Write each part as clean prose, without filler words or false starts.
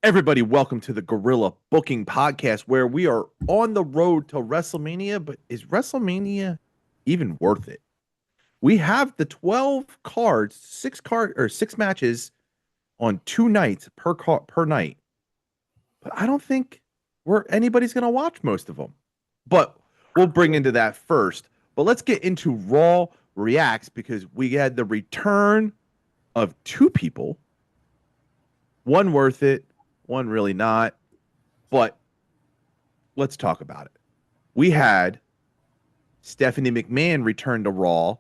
Everybody, welcome to the Gorilla Booking Podcast, where we are on the road to WrestleMania. But is WrestleMania even worth it? We have the 12 cards, six matches on 2 nights per night. But I don't think anybody's going to watch most of them. But we'll bring into that first. But let's get into Raw Reacts, because we had the return of 2 people. One worth it, one really not. But let's talk about it. We had Stephanie McMahon return to Raw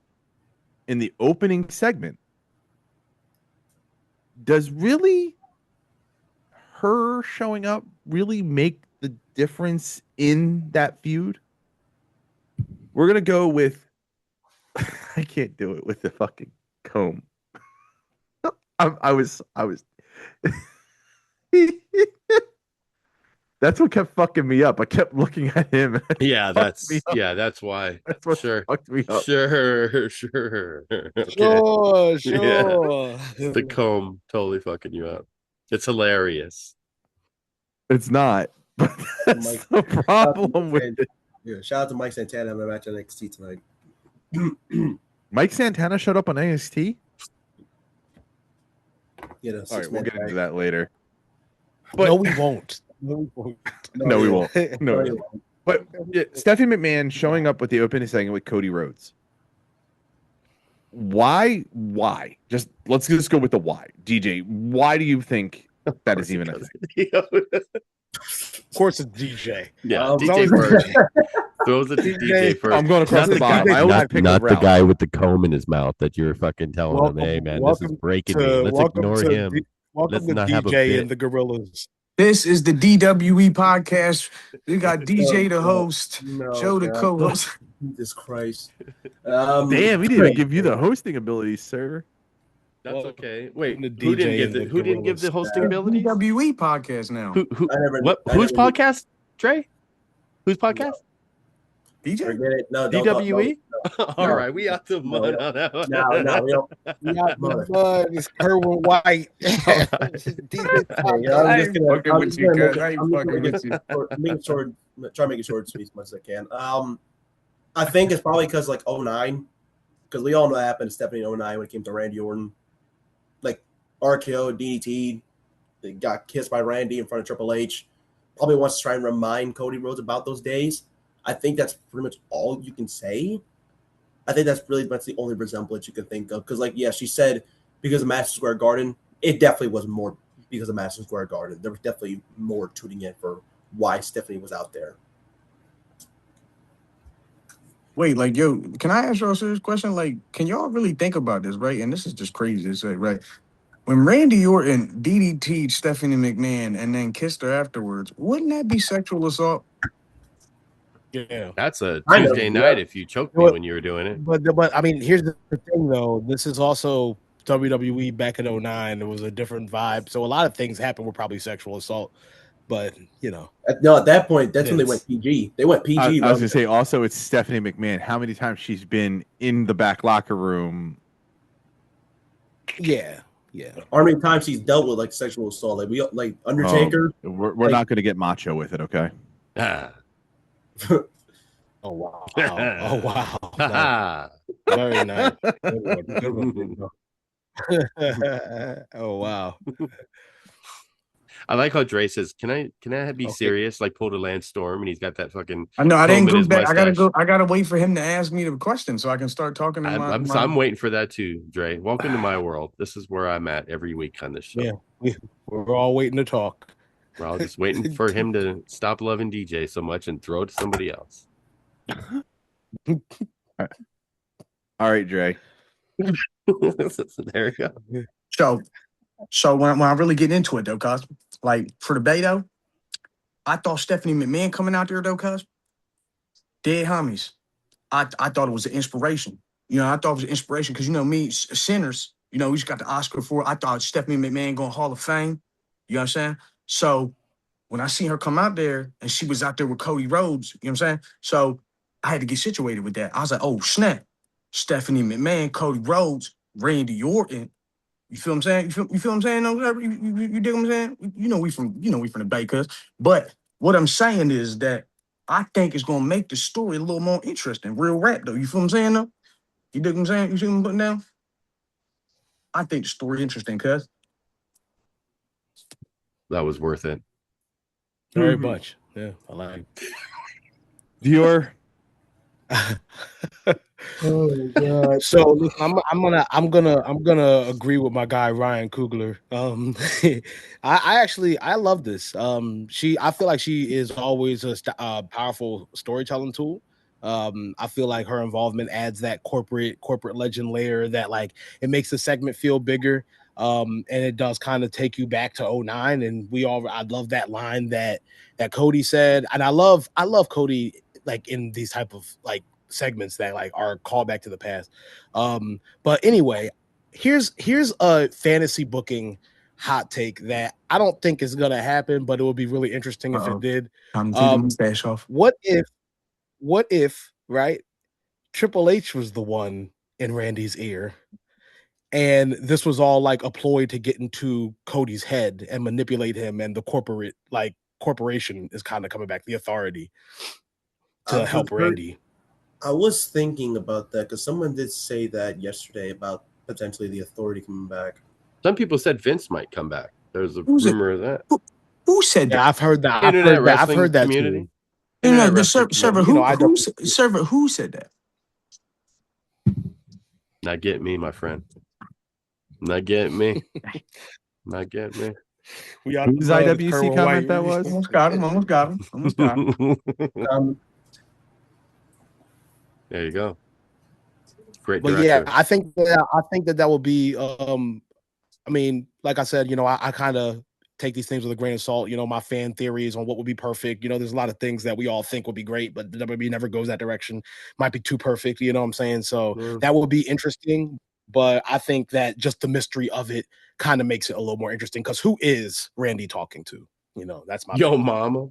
in the opening segment. Does really her showing up really make the difference in that feud? We're going to go with I can't do it with the fucking comb. I was That's what kept fucking me up. I kept looking at him. Yeah, that's why. That's what Sure. fucked me up. Sure. Okay. Sure. Yeah. The comb totally fucking you up. It's hilarious. It's not. But that's the problem with it. Yeah, shout out to Mike Santana on the match on NXT tonight. Mike Santana showed up on NXT? You know, all right, we'll get into that later. But no, we won't. No, we won't. No, we won't. But yeah, Stephanie McMahon showing up with the opening segment with Cody Rhodes. Why? Let's just go with the why. DJ, why do you think that is even a thing? Of course it's DJ. Yeah, DJ first. Throws it to DJ first. I'm going across the bottom. I always pick not the guy with the comb in his mouth that you're fucking telling him, hey, man, this is breaking me. Let's ignore him. Let's not have a DJ and the Gorillas. This is the DWE podcast. We got DJ the host, Joe the co-host. Jesus Christ. Damn, we didn't even give you the hosting abilities, sir. That's okay. Wait, who didn't give the hosting abilities? DWE podcast now. Whose podcast? Trey? Whose podcast? DJ? Forget it. No, DWE? All right, we out the mud on that one. No, we don't. We out the mud. It's Kerwin White. Try to make it short and sweet as much as I can. I think it's probably because like 09, because we all know what happened to Stephanie in 09 when it came to Randy Orton. Like RKO, DDT, they got kissed by Randy in front of Triple H. Probably wants to try and remind Cody Rhodes about those days. I think that's pretty much all you can say. I think that's the only resemblance you can think of. Because, like, yeah, she said because of Madison Square Garden, it definitely was more because of Madison Square Garden. There was definitely more tuning in for why Stephanie was out there. Wait, like, yo, can I ask y'all a serious question? Like, can y'all really think about this, right? And this is just crazy to say, right? When Randy Orton DDT'd Stephanie McMahon and then kissed her afterwards, wouldn't that be sexual assault? Yeah, that's a Tuesday night if you choked me when you were doing it. But I mean, here's the thing though. This is also WWE back in 09. It was a different vibe. So a lot of things happened were probably sexual assault. But you know, no, at that point, that's when they went PG. They went PG. I was gonna say also it's Stephanie McMahon. How many times she's been in the back locker room? Yeah. How many times she's dealt with like sexual assault? Like we like Undertaker. We're not gonna get macho with it, okay? Oh wow! Oh wow! Nice. Very nice. Oh wow! I like how Dre says, "Can I be serious?" Like pull the Lance Storm, and he's got that fucking. I know I didn't go back. I gotta wait for him to ask me the question so I can start talking. I'm waiting for that too, Dre. Welcome to my world. This is where I'm at every week on this show. Yeah, we're all waiting to talk. We're all just waiting for him to stop loving DJ so much and throw it to somebody else. All right, Dre. There you go. So when I really get into it though, cuz like for the Bay though, I thought Stephanie McMahon coming out there though, cuz dead homies. I thought it was an inspiration. You know, I thought it was an inspiration because you know me, Sinners. You know, we just got the Oscar for it. I thought Stephanie McMahon going Hall of Fame. You know what I'm saying? So when I seen her come out there and she was out there with Cody Rhodes, you know what I'm saying? So I had to get situated with that. I was like, oh, snap. Stephanie McMahon, Cody Rhodes, Randy Orton. You feel what I'm saying? You feel what I'm saying? You dig what I'm saying? You know we from the Bay, cuz. But what I'm saying is that I think it's gonna make the story a little more interesting. Real rap though. You feel what I'm saying though? You dig what I'm saying? You see what I'm putting down? I think the story interesting, cuz. That was worth it. Very much. Yeah, I like it. Dior. Oh God. So listen, I'm gonna agree with my guy Ryan Coogler. I love this. I feel like she is always a powerful storytelling tool. I feel like her involvement adds that corporate legend layer that like it makes the segment feel bigger. And it does kind of take you back to 09. And I love that line that Cody said. And I love Cody like in these type of like segments that like are callback to the past. But anyway, here's a fantasy booking hot take that I don't think is gonna happen, but it would be really interesting if it did. Time to take the mustache off. What if right? Triple H was the one in Randy's ear, and this was all like a ploy to get into Cody's head and manipulate him, and the corporation is kind of coming back, the authority to help Randy. I was thinking about that because someone did say that yesterday about potentially the authority coming back. Some people said Vince might come back. There's a rumor of that. Who said that? Yeah, I've heard that. I've heard that community. Too. The server who said that? Not get me, my friend. Not get me. Not get me. Whose IWC comment that was? Almost got him. There you go. Great but director. Yeah, I think that will be. I mean, like I said, I kind of take these things with a grain of salt. My fan theories on what would be perfect. There's a lot of things that we all think would be great, but the WWE never goes that direction. Might be too perfect. You know what I'm saying? So that would be interesting. But I think that just the mystery of it kind of makes it a little more interesting. Because who is Randy talking to? That's my Yo, mama.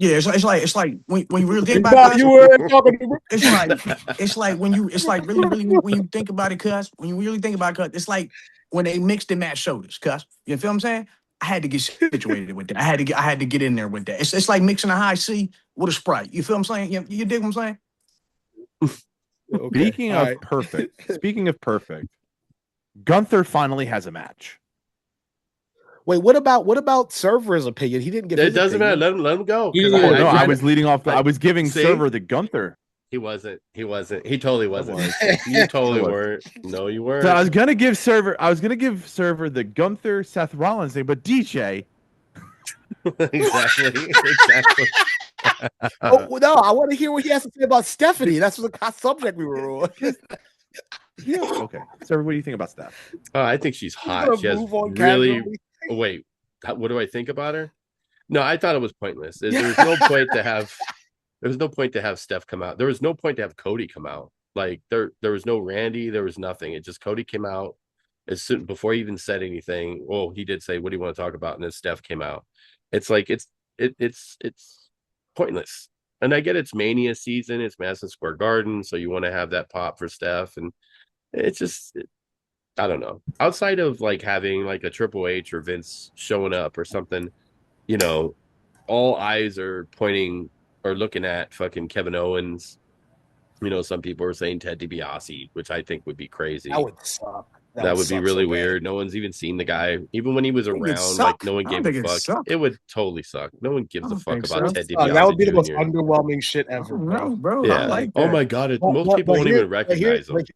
Yeah, it's like when you really think about it, when you think about it, cuz when you really think about it, it's like when they mixed and matched sodas, cuz you feel what I'm saying? I had to get situated with that. I had to get in there with that. It's like mixing a high C with a Sprite. You feel what I'm saying? You dig what I'm saying? Okay. Speaking of perfect, Gunther finally has a match. Wait, what about Server's opinion? He didn't give it doesn't matter. Let him go. I was leading off. I was giving Server the Gunther. He wasn't. He totally wasn't. You totally weren't. No, you weren't. So I was gonna give Server the Gunther Seth Rollins thing, but DJ. Exactly. Oh no, I want to hear what he has to say about Stephanie. That's the subject we were on. Yeah. Okay. Server, what do you think about Steph? I think she's hot. She has really. Wait, what do I think about her? No, I thought it was pointless. There's no point to have. There was no point to have Steph come out. There was no point to have Cody come out. Like there was no Randy. There was nothing. It just Cody came out as soon before he even said anything. Well, he did say, "What do you want to talk about?" And then Steph came out. It's like it's pointless. And I get it's Mania season. It's Madison Square Garden, so you want to have that pop for Steph, and it's just. I don't know. Outside of like having like a Triple H or Vince showing up or something, all eyes are pointing or looking at fucking Kevin Owens. Some people are saying Ted DiBiase, which I think would be crazy. That would suck. That would be really weird. No one's even seen the guy. Even when he was around, like no one gave a fuck. It would totally suck. No one gives a fuck about Ted DiBiase. That would be the most Jr. underwhelming shit ever, bro. Yeah. I like that. Oh my god, most people won't even recognize him.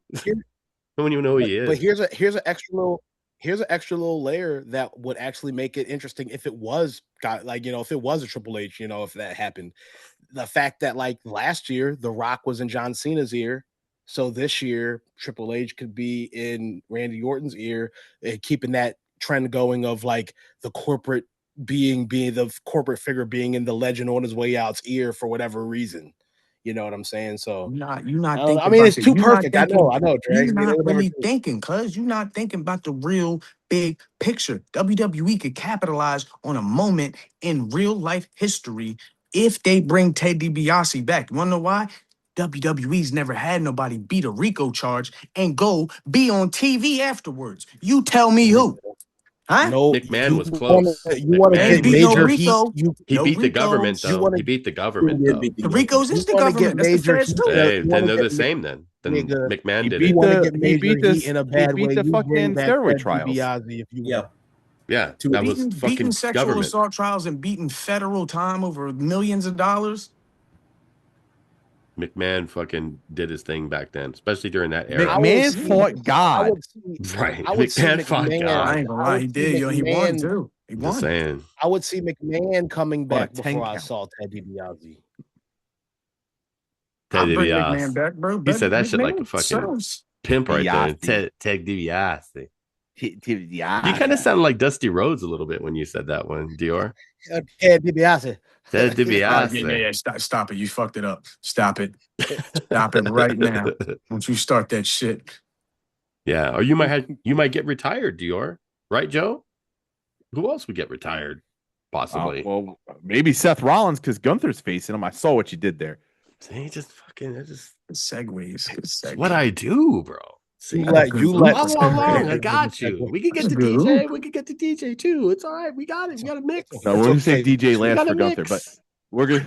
No one even know who he is. But here's an extra little layer that would actually make it interesting if it was if it was a Triple H, if that happened. The fact that like last year The Rock was in John Cena's ear, so this year Triple H could be in Randy Orton's ear, keeping that trend going of like the corporate being the corporate figure being in the legend on his way out's ear for whatever reason. You know what I'm saying? So you're not thinking. I mean, it's too perfect. I know, Dre. You're not really thinking, cuz you're not thinking about the real big picture. WWE could capitalize on a moment in real life history if they bring Ted DiBiase back. You wanna know why? WWE's never had nobody beat a RICO charge and go be on TV afterwards. You tell me who? Huh? No, McMahon was close. close. You want to McMahon get beat no major RICO. heat. He No beat the government, Ricos. though. He beat the government, He did though. beat The Ricos is the You wanna government. get That's the major feds heat. too. Hey, You then wanna they're get the same then. Then nigga, McMahon He did beat it. you want to the get major heat in a bad way. the You bring fucking back steroid Ted trials. DiBiase if you Yeah. want. Yeah, that was Beating fucking sexual government. assault trials and beating federal time over millions of dollars. McMahon fucking did his thing back then, especially during that era. McMahon fought God. I would see, Right. I would see McMahon fought McMahon. God. I ain't gonna I lie, would he see did. Yo, he won McMahon. too. He Just won. saying. I would see McMahon coming What a back 10 before I count. saw Ted DiBiase. Ted I bring DiBiase. McMahon back, bro. He said that shit like a McMahon fucking serves. pimp right there. DiBiase. Ted DiBiase. Yeah. You kind of sound like Dusty Rhodes a little bit when you said that one, Dior. Ted DiBiase. Ted Yeah, DiBiase. Stop it. You fucked it up. Stop it. Stop it right now. Don't you start that shit. Yeah, or you might get retired, Dior. Right, Joe? Who else would get retired? Possibly. Well, maybe Seth Rollins because Gunther's facing him. I saw what you did there. See, just fucking, Segues. it's what I do, bro. See, You let follow along. I got you. We can get to Good. DJ. We can get to DJ too. It's all right. We got it. We got a mix. No, we're gonna say DJ We last got a for Gunther, mix. but we're gonna.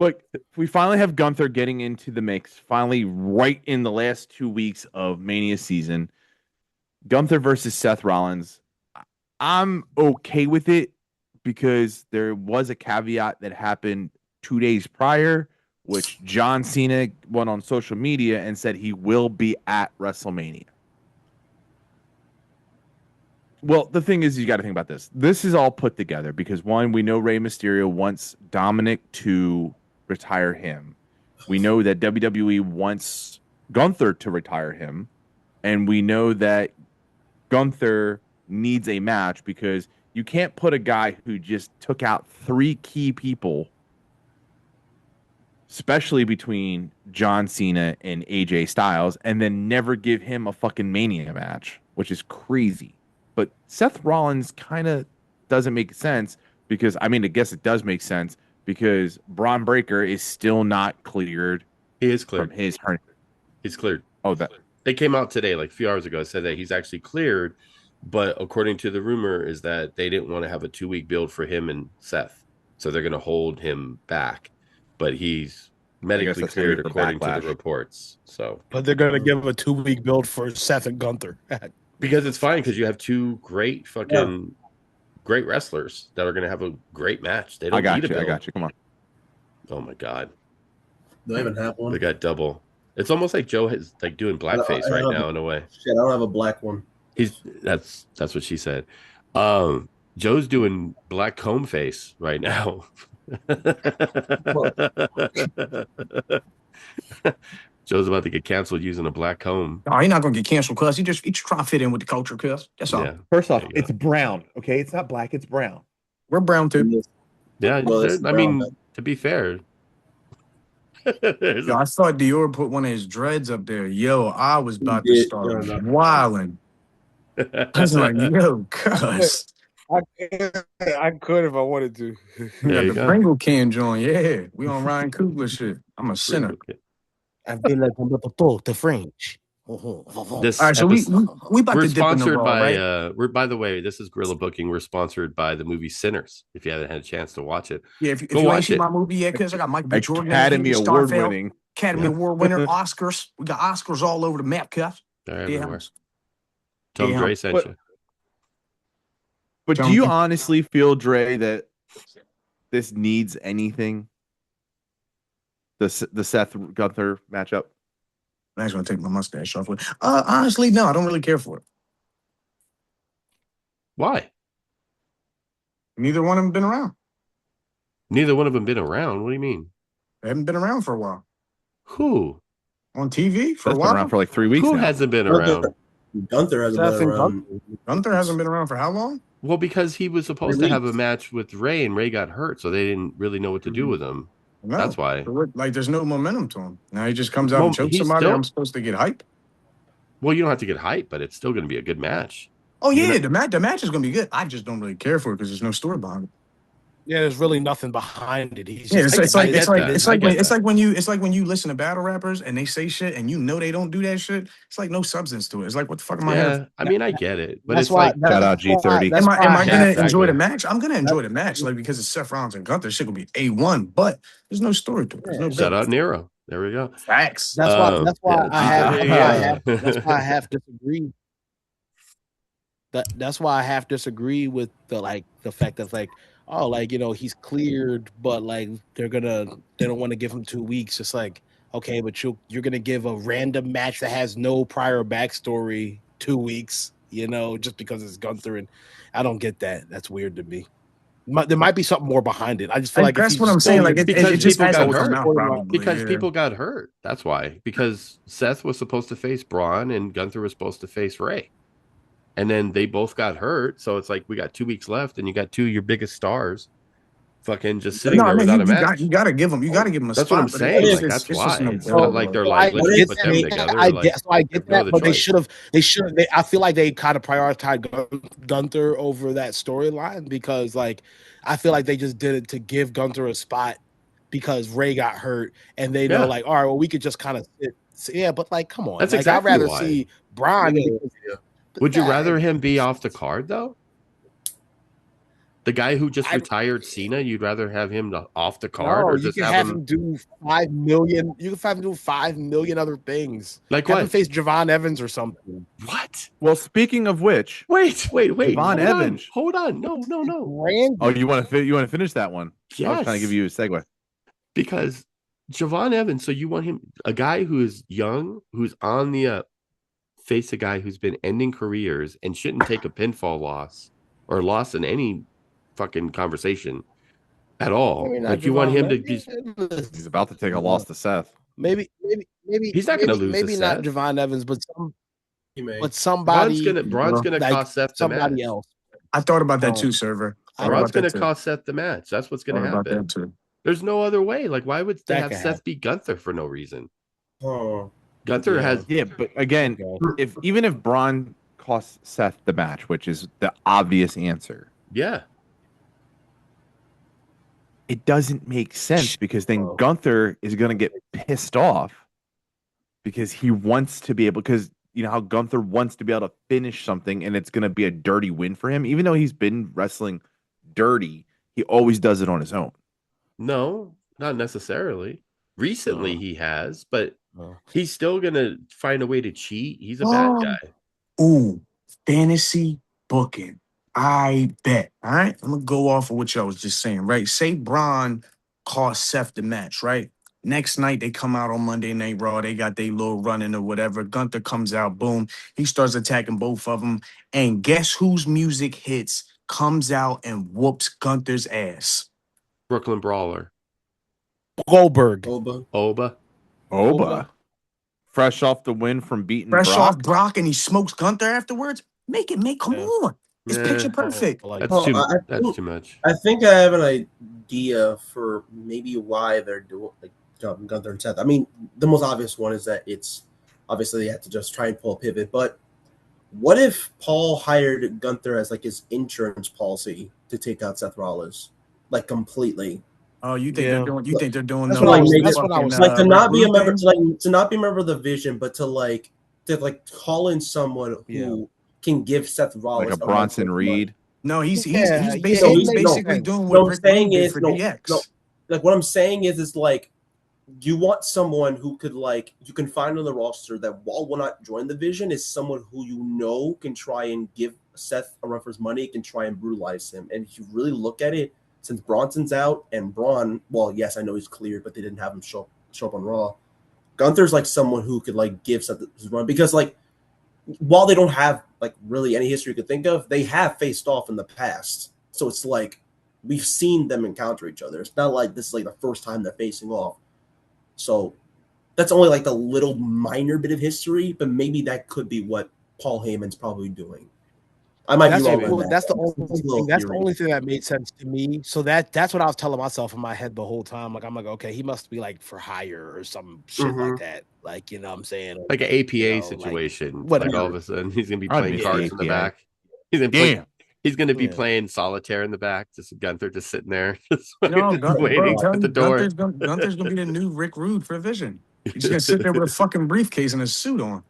Look, we finally have Gunther getting into the mix. Finally, right in the last 2 weeks of Mania season, Gunther versus Seth Rollins. I'm okay with it because there was a caveat that happened 2 days prior, which John Cena went on social media and said he will be at WrestleMania. Well, the thing is, you got to think about this. This is all put together because, one, we know Rey Mysterio wants Dominic to retire him. We know that WWE wants Gunther to retire him. And we know that Gunther needs a match because you can't put a guy who just took out 3 key people, especially between John Cena and AJ Styles, and then never give him a fucking Mania match, which is crazy. But Seth Rollins kind of doesn't make sense because, I mean, I guess it does make sense because Braun Breaker is still not cleared. He is cleared. From his hernia. He's cleared. Oh, that. They came out today, like a few hours ago, said that he's actually cleared. But according to the rumor is that they didn't want to have a 2-week build for him and Seth. So they're going to hold him back. But he's medically cleared according to the reports. So, but they're going to give a 2-week build for Seth and Gunther. Because it's fine because you have 2 great great wrestlers that are going to have a great match. They don't need a build. I got you. Come on. Oh my God. Do I even have one? They got double. It's almost like Joe is like doing blackface right now in a way. Shit, I don't have a black one. That's what she said. Joe's doing black comb face right now. Joe's about to get canceled using a black comb. No, he's not gonna get canceled, cuz he just trying to fit in with the culture, cuz. That's all. Yeah. First off, it's brown. Okay, it's not black. It's brown. We're brown too. Yeah, Well, I mean, to be fair. Yo, I thought Dior put one of his dreads up there. Yo, I was about to start wilding. I was like, yo, cuz. I could if I wanted to. There you The go. Pringle can join. Yeah, we on Ryan Coogler shit. I'm a sinner. I feel like I'm about to talk the French. This All right, so we about we're to dip in the sponsored raw, by right? we're by the way, this is Gorilla Booking. We're sponsored by the movie Sinners. If you haven't had a chance to watch it, Yeah, if go you ain't watch seen it. my movie yet, cuz I got Mike B. Jordan, Academy Award Starfield, winning. Academy Award winner, Oscars. We got Oscars all over the map, cuz. They're Yeah. everywhere. Tell them Yeah. Dre sent you. But do you honestly feel, Dre, that this needs anything? The Seth Gunther matchup? I'm actually gonna take my mustache off. Honestly, no, I don't really care for it. Why? Neither one of them been around. Neither one of them been around. What do you mean? They haven't been around for a while. Who? On TV for That's a been while. around for like 3 weeks Who now. hasn't been around? Gunther hasn't Seth been and around. Gunther hasn't been around for how long? Well, because he was supposed to have a match with Ray, and Ray got hurt, so they didn't really know what to do with him. No, That's why. Like, there's no momentum to him. Now he just comes out Well, and chokes he's somebody. still- I'm supposed to get hype. Well, you don't have to get hyped, but it's still going to be a good match. Oh yeah, You're the match is gonna be good. I just don't really care for it because there's no story behind it. Yeah, there's really nothing behind it. He's Yeah, just it's like when you listen to battle rappers and they say shit and you know they don't do that shit. It's like no substance to it. It's like, what the fuck am I here? I mean, I get it, but That's it's why. like Shout out G30. Am I gonna enjoy the Exactly. match? I'm gonna enjoy the match, like because it's Seth Rollins and Gunther. Shit will be A1, but there's no story to it. There's no Shout build. out Nero. There we go. Facts. That's why. That's why yeah, that's why I have disagreed. That's why I have disagreed with the fact that he's cleared, but like they don't want to give him 2 weeks. It's like, okay, but you're gonna give a random match that has no prior backstory 2 weeks, just because it's Gunther, and I don't get that. That's weird to me. There might be something more behind it. I just feel like that's what I'm saying. Like it just people has got to come hurt. out probably. Because people got hurt. That's why. Because Seth was supposed to face Braun and Gunther was supposed to face Ray. And then they both got hurt. So it's like we got 2 weeks left and you got two of your biggest stars fucking just sitting there without a match. You gotta give them a That's spot. what I'm saying. Like, that's why. It's not like they're like, let's put them together. I get that, but they should have. I feel like they kind of prioritized Gunther over that storyline because, like, I feel like they just did it to give Gunther a spot because Ray got hurt, and they know, like, all right, well, we could just kind of sit. Yeah, but like, come on. That's like, exactly I'd rather why. see Braun. Would you rather him be off the card though? The guy who just retired Cena, you'd rather have him off the card, or just have him do 5 million? You can have him do 5 million other things. Like have what? him face Javon Evans or something. What? Well, speaking of which, wait. Javon Evans. Hold on. No. Oh, you want to finish that one? Yes. I was trying to give you a segue. Because Javon Evans, so you want him, a guy who is young, who's on the face a guy who's been ending careers and shouldn't take a pinfall loss or loss in any fucking conversation at all. Like you want him to be. He's about to take a loss to Seth. Maybe he's not going to lose. Maybe not Seth. Javon Evans, but somebody. Braun's gonna cost Seth the match. Somebody else. I thought about that too, Server. Braun's going to cost Seth the match. That's what's going to happen. There's no other way. Like, why would they have Seth beat Gunther for no reason? Oh, Gunther has. Yeah, but again, even if Braun costs Seth the match, which is the obvious answer. Yeah. It doesn't make sense because then Gunther is going to get pissed off because he wants to be able, because you know how Gunther wants to be able to finish something and it's going to be a dirty win for him. Even though he's been wrestling dirty, he always does it on his own. No, not necessarily. Recently he has, but he's still going to find a way to cheat. He's a bad guy. Ooh, fantasy booking. I bet. All right. I'm going to go off of what y'all was just saying, right? Say Braun cost Seth the match, right? Next night, they come out on Monday Night Raw. They got their little run-in or whatever. Gunther comes out, boom. He starts attacking both of them. And guess whose music hits, comes out and whoops Gunther's ass? Brooklyn Brawler. Goldberg. Oba. Fresh off the win from beating Fresh Brock. off Brock, and he smokes Gunther afterwards? Come on. It's picture perfect. That's too much. I think I have an idea for maybe why they're doing Gunther and Seth. I mean, the most obvious one is that it's obviously they have to just try and pull a pivot. But what if Paul hired Gunther as like his insurance policy to take out Seth Rollins, like completely? Oh, you think they're doing? You think they're doing? That's what I was like to not be a member, to not be a member of the Vision, but to call in someone who can give Seth Rollins like a Bronson Reed. No, he's basically doing what Rick Rude did for DX. Like what I'm saying is like you want someone who could you can find on the roster that while will not join the Vision is someone who can try and give Seth a run for his money, can try and brutalize him. And if you really look at it, since Bronson's out and Braun, well, yes, I know he's cleared, but they didn't have him show up on Raw. Gunther's someone who could give Seth his run because while they don't have really any history you could think of, they have faced off in the past. So it's we've seen them encounter each other. It's not like this is the first time they're facing off. So that's only the little minor bit of history, but maybe that could be what Paul Heyman's probably doing. I might be wrong. That's the only thing that made sense to me. So that's what I was telling myself in my head the whole time. I'm like, okay, he must be for hire or some shit like that. You know what I'm saying? Like an APA situation. All of a sudden he's gonna be playing cards in the back. He's gonna play He's going to be playing solitaire in the back, just Gunther just sitting there, just No, waiting at the door. Gunther's gonna be the new Rick Rude for Vision. He's gonna sit there with a fucking briefcase and a suit on.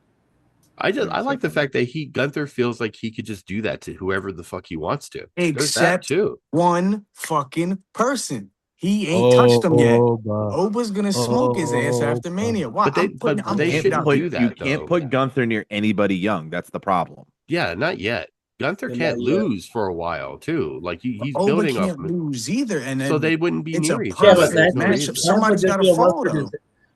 I like the fact that Gunther feels like he could just do that to whoever the fuck he wants to. Except too. one fucking person. He ain't touched him yet. Oba's gonna smoke his ass after Mania. Why? But they shouldn't do that. You can't put Gunther near anybody young. That's the problem. Yeah, not yet. Gunther can't lose for a while too. Like he's building up. Can't lose either, and then so they wouldn't be near each other. other. Matchup. Somebody's got to fall though.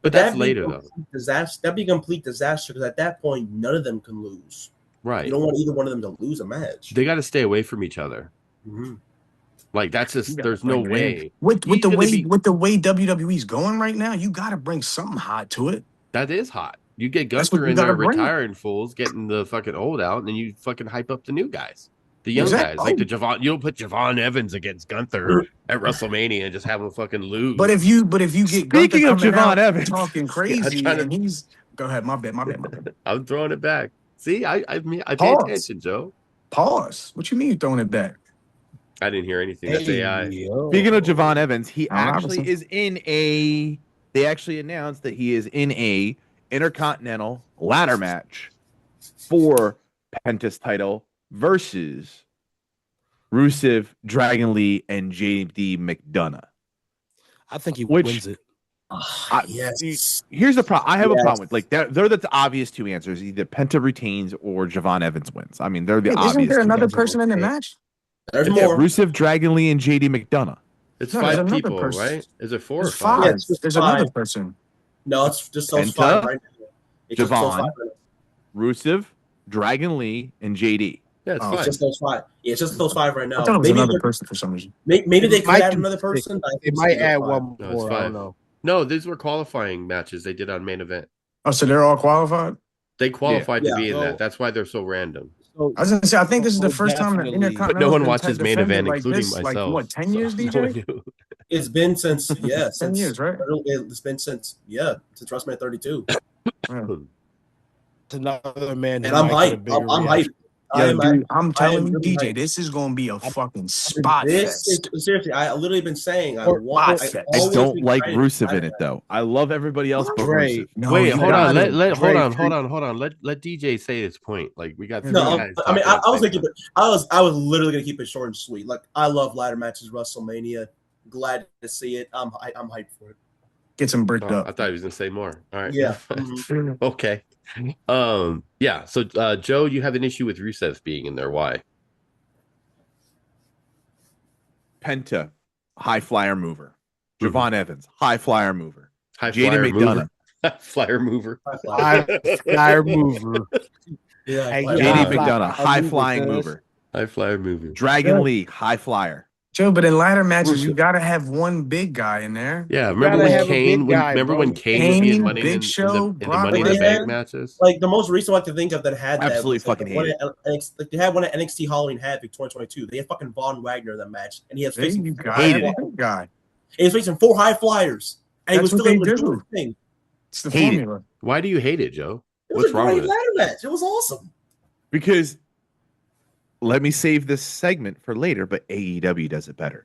But that's later though. That'd be a complete disaster because at that point none of them can lose. Right. You don't want either one of them to lose a match. They got to stay away from each other. Mm-hmm. Like that's just there's no way. With the way WWE's going right now, you got to bring something hot to it. That is hot. You get Gunther in there retiring fools, getting the fucking old out, and then you fucking hype up the new guys. The young guys, like the Javon, you don't put Javon Evans against Gunther at WrestleMania and just have him fucking lose. But if you get speaking of Javon Evans talking crazy, and he's go ahead, my bad. I'm throwing it back. See, I pay attention, Joe. Pause. What you mean you throwing it back? I didn't hear anything. That's AI. Speaking of Javon Evans, he actually is in a. They actually announced that he is in a Intercontinental ladder match for Penta's title versus Rusev, Dragon Lee, and JD McDonough. I think he wins it. Yes. Here's the problem. I have a problem with they're the obvious two answers. Either Penta retains or Javon Evans wins. I mean, they're the obvious. Isn't there another person in the match? There's more. Rusev, Dragon Lee, and JD McDonough. It's 5 people, right? Is it 4 or 5? Yeah, there's another person. No, it's just those 5 right now. Javon, Rusev, Dragon Lee, and JD. Yeah, it's 5. It's just those 5. Yeah, it's just those 5 right now. I thought it was another person for some reason. Maybe they could add another person. They might add one more. No, it's 5. I don't know. No, these were qualifying matches they did on main event. Oh, so they're all qualified? They qualified to be in that. That's why they're so random. I was gonna say, I think this is the first time that Intercontinental. But no one watches main event, including myself. Like what, 10 years, DJ? It's been since 10 years, right? It's been since WrestleMania 32. It's another man, and I'm hyped. I'm hyped. I'm telling you, DJ, this is gonna be a fucking spot fest. Seriously, I literally been saying I don't like Rusev in it though. I love everybody else but Rusev. No, wait, hold on. Let DJ say his point. Like we got. I mean, I was gonna keep it. I was literally gonna keep it short and sweet. Like I love ladder matches, WrestleMania. Glad to see it. I'm hyped for it. Get some bricked up. I thought he was gonna say more. All right. Yeah. Okay. Yeah. So, Joe, you have an issue with Rusev being in there. Why? Penta, high flyer mover. Javon Evans, high flyer mover. JD McDonough, flyer mover. Flyer mover. Yeah. JD McDonough, high flying mover. High flyer mover. Dragon Lee, high flyer. Joe, but in ladder matches, you gotta have one big guy in there. Yeah, remember when Kane? When Kane would be in Money in the Money in the Bank matches? Like the most recent one I can think of that had absolutely fucking hate it. Like they had one at NXT Halloween Havoc 2022. They had fucking Von Wagner in that match, and he was facing guy. He was facing 4 high flyers, and he was still able to do his thing. It's the formula. Why do you hate it, Joe? What's wrong with it? Ladder match. It was awesome. Because let me save this segment for later, but AEW does it better.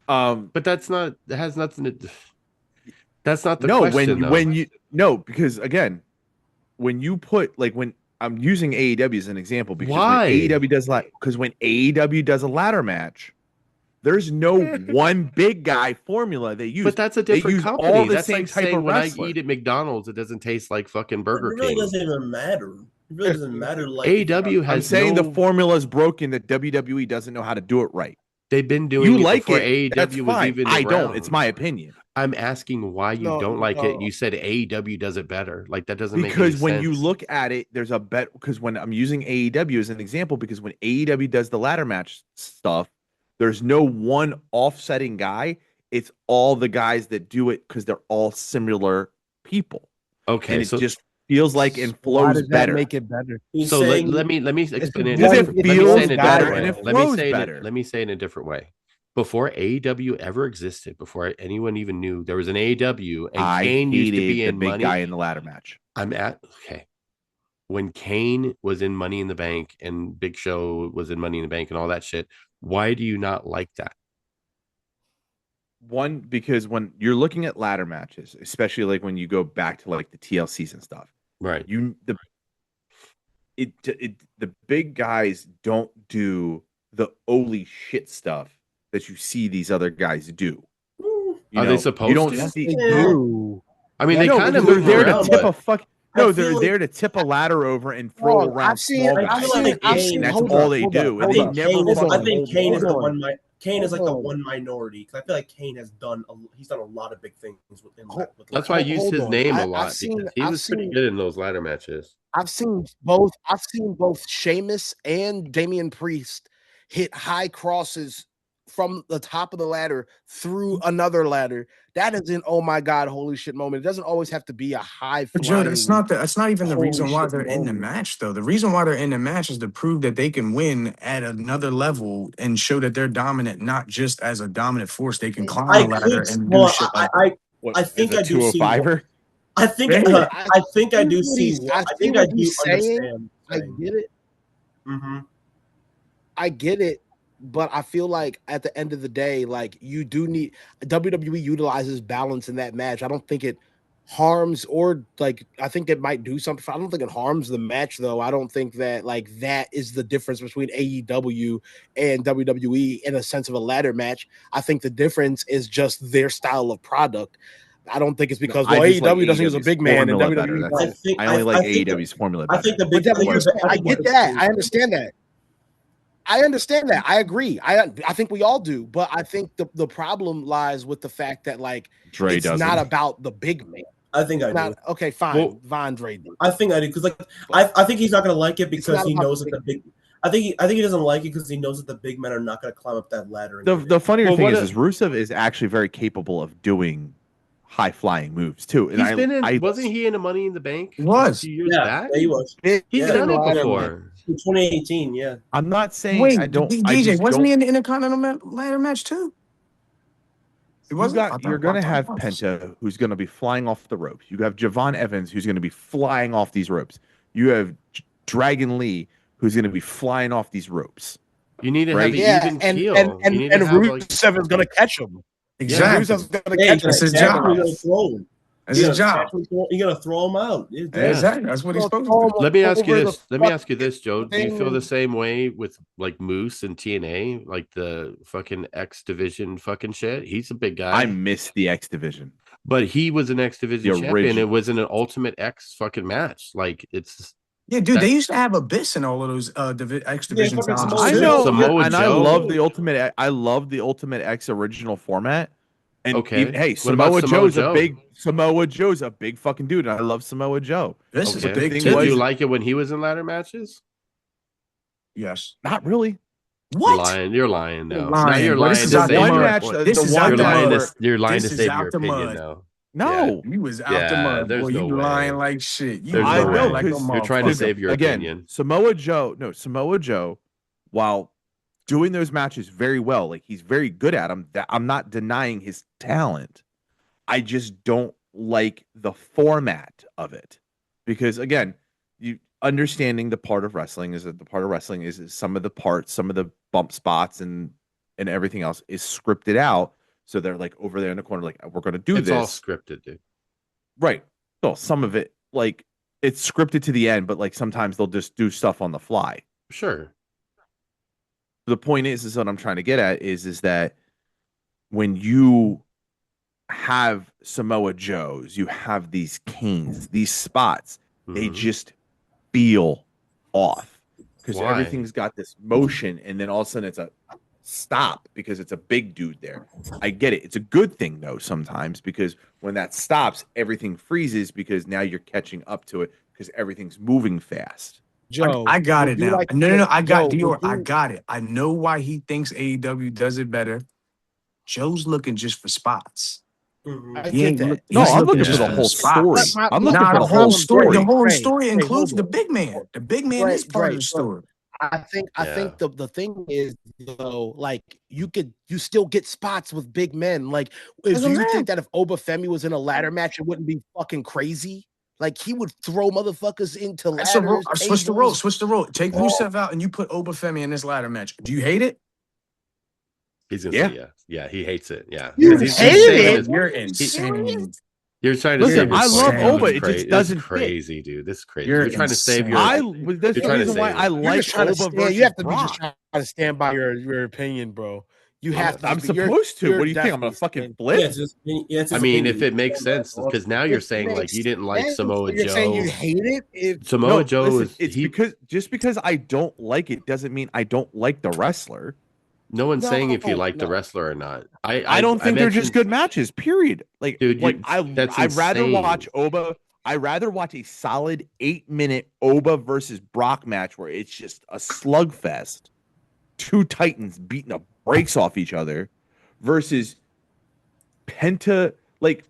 But that's not. That has nothing to. That's not the question. When you because again, when you put when I'm using AEW as an example, because why AEW does when AEW does a ladder match, there's no one big guy formula they use. But that's a different company. All the that's same like type saying of when I wrestler. eat at McDonald's, it doesn't taste like fucking Burger King. It really doesn't even matter. It really doesn't matter. Like AEW has. I'm saying the formula is broken. That WWE doesn't know how to do it right. They've been doing you it like before it. AEW was even around. I don't. It's my opinion. I'm asking why you don't like it. You said AEW does it better. Like that doesn't make any sense. Because when you look at it, there's a bet. Because when I'm using AEW as an example, because when AEW does the ladder match stuff, there's no one offsetting guy. It's all the guys that do it because they're all similar people. Okay, and it just feels like and flows better. Make it better. So let me explain it. Let me say it in a different way. Before AEW ever existed, before anyone even knew there was an AEW, and Kane used to be in the big Money. Guy in the ladder match. Okay. when Kane was in Money in the Bank and Big Show was in Money in the Bank and all that shit, why do you not like that? One, because when you're looking at ladder matches, especially like when you go back to like the TLCs and stuff, Right. The big guys don't do the holy shit stuff that you see these other guys do. Are they supposed you don't to? see, They do. I mean, yeah, they no, kind of they're move there around, to tip but a fuck. No, they're there to tip a ladder over and throw around small guys. I've seen And that's hold all on, they hold do. on. And they never I fucking think hold Kane is water. the one. Kane is like the Hold on. one minority because I feel like Kane has done. He's done a lot of big things with that's why I use Hold his on. name a I've lot seen- because he I've was pretty seen- good in those ladder matches. I've seen both Sheamus and Damian Priest hit high crosses from the top of the ladder through another ladder. That is an oh my god, holy shit moment. It doesn't always have to be a high But flying. Joe, that's not even the holy reason why shit they're in the moment. match, though. The reason why they're in the match is to prove that they can win at another level and show that they're dominant, not just as a dominant force. They can climb the ladder and do shit like that. I think I do see. 205er. I think Yeah. I think I do see. I think I do understand. I get it. Mm-hmm. I get it, but I feel like at the end of the day, like you do need WWE utilizes balance in that match. I don't think it harms or like I think it might do something. I don't think it harms the match though. I don't think that like that is the difference between AEW and WWE in a sense of a ladder match. I think the difference is just their style of product. I don't think it's because AEW doesn't use a big man and WWE does. I only like AEW's formula better. I think the big. I get that. I understand that. I understand that. I agree. I think we all do, but I think the problem lies with the fact that like Dre it's doesn't. not about the big man. I think I do. Okay, fine. Well, Von Dre. I think I do because like I think he's not gonna like it because he knows that the big. I think he doesn't like it because he knows that the big men are not gonna climb up that ladder. The funnier thing is Rusev is actually very capable of doing high flying moves too. And he's been in. Wasn't he in a Money in the Bank? He was. A few years back. Yeah, he was. He's done it before. In 2018, yeah. I'm not saying Wait, I don't. DJ, wasn't he in the Intercontinental ladder match too? You're going to have Penta, who's going to be flying off the ropes. You have Javon Evans, who's going to be flying off these ropes. You have Dragon Lee, who's going to be flying off these ropes. You need to have an even keel. And Rusev is going to catch him. Exactly. Rusev's going to catch him. That's his job. That's his job. You got to throw him out. Yeah. Exactly. That's what he's supposed to do. Let me ask you this, Joe. Do you feel the same way with like Moose and TNA, like the fucking X Division fucking shit? He's a big guy. I miss the X Division, but he was an X Division champion. It was an Ultimate X fucking match. Like it's. Yeah, dude, they used to have Abyss in all of those X Division times. I know, Samoa Joe. I love the Ultimate. I love the Ultimate X original format. And okay, hey, Samoa Joe's a big fucking dude, and I love Samoa Joe. This is a big thing. Did you like it when he was in ladder matches? Yes. Not really. What? You're lying now. Now you're lying to say you're lying to save your opinion now. No, you was out the mud. There's no way. Lying like shit. I know like you're trying to save your opinion. Samoa Joe, while doing those matches very well, like he's very good at them. That I'm not denying his talent. I just don't like the format of it because again, you understanding the part of wrestling is that the part of wrestling is some of the parts, some of the bump spots and everything else is scripted out. So they're like over there in the corner, like we're going to do this. It's all scripted, dude. Right. So some of it, like it's scripted to the end, but like sometimes they'll just do stuff on the fly. Sure. The point is what I'm trying to get at is that when you have Samoa Joes, you have these Canes, these spots, they just feel off because everything's got this motion, and then all of a sudden it's a stop because it's a big dude there. I get it. It's a good thing though sometimes because when that stops, everything freezes because now you're catching up to it because everything's moving fast. Joe, I got it now. No. I got Dior. I got it. I know why he thinks AEW does it better. Joe's looking just for spots. I get that. No, I'm looking for the whole story. I'm looking for the whole story. The whole story includes the big man. The big man is part of the story. I think the thing is though, like you still get spots with big men. Like if you think that if Obafemi was in a ladder match, it wouldn't be fucking crazy. Like he would throw motherfuckers into So, ladders. switch the role. Switch the role. Take Rusev out and you put Obafemi in this ladder match. Do you hate it? He's gonna say yes. Yeah, he hates it. Yeah, You he's hate saying it? You're insane. You're trying to Listen, save I his love point. Oba. This is It cra- just this doesn't is fit. crazy, dude. This is crazy. You're You're trying to save your. That's the trying to reason why save I it. You're like just trying to Oba stand. versus You have to be Brock. just trying to stand by your opinion, bro. You have to. I'm just be- you're- supposed to. you're What do you think? I'm gonna definitely fucking saying- flip? Yeah, it's his I mean, opinion. if it makes sense, because now you're saying like you didn't like sense. Samoa You're saying you Joe. hate it. Samoa Joe listen, is it's because just because I don't like it doesn't mean I don't like the wrestler. no one's saying if you No, like the no. wrestler or not. I don't think they're just mentioned- good matches. Period. Like, Dude, I'd rather insane. watch Oba. I'd rather watch a solid 8-minute Oba versus Brock match where it's just a slugfest, two titans beating the brakes off each other, versus Penta. Like,